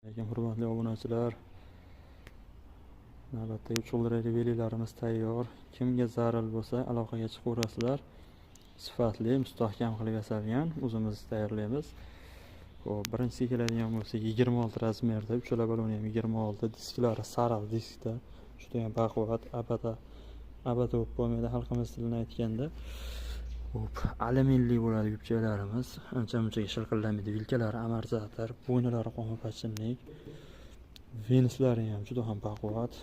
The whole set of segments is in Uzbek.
Lekin hurmatli obunachilar, navbatdagi cho'ldirayli velilarimiz tayyor. Kimga zarur bo'lsa aloqaga chiqaverasizlar. Sifatli, mustahkam qilib yasalgan, o'zimiz tayyorlaymiz. Xo'p, birinchisiga keladigan bo'lsak, 26 razmerda, uchala baloni ham 26, disklari sariq diskda. Juda ham baquvvat, abada bo'lib qolmaydi xalqimiz tilini aytganda. Xo'p, alyuminli bo'ladi yubchalarimiz. Ancha-munchaga shilqillamaydi. Vilkalari amortizator, bo'ynalari qonpachinlik. Venuslari ham juda ham baquvvat.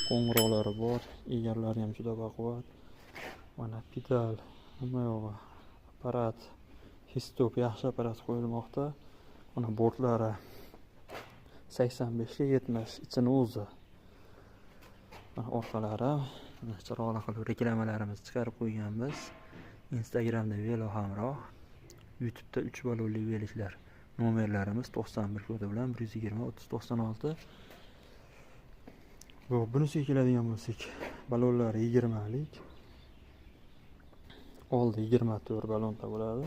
Qo'ng'iroqlari bor, egarlari ham juda baquvvat. Mana pedal, hamma yog'i apparat, histop yaxshi apparat qo'yilmoqda. Mana bortlari 85 ga 70, ichini o'zi. Mana orqalari, chiroyli qilib reklamalarimizni chiqarib qo'yganmiz. Instagramda velo hamroh, YouTube'da 3 balonli veliklar. Nomerlarimiz 91 kodi bilan 120 30 96. Xo'p, bunisiga keladigan bo'lsak, balonlar 20 lik. Oldi 24 balonda bo'ladi.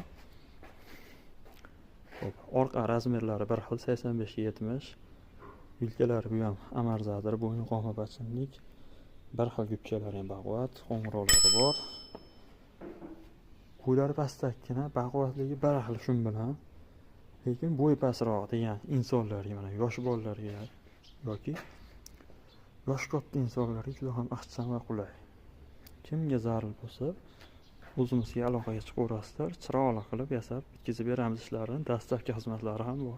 Xo'p, orqa razmerlari bir xil 85 ga 70. Vilkalari bu ham amortizator, bo'yni qonpachinlik. Bir xil yubchalari ham baquvvat, qo'ng'iroqlari bor. Bo'ylari pastakkina, baquvvatligi bir xil shun bilan. Lekin bo'y pastroq degan insonlarga, mana yosh bolalarga yoki yosh katta insonlarga juda ham ixcham va qulay. Kimga zarur bo'lsa, o'zimizga aloqaga chiqaverasizlar, chiroyli qilib yasab bitkazib beramiz ishlarini. Dastlabki xizmatlari ham bor.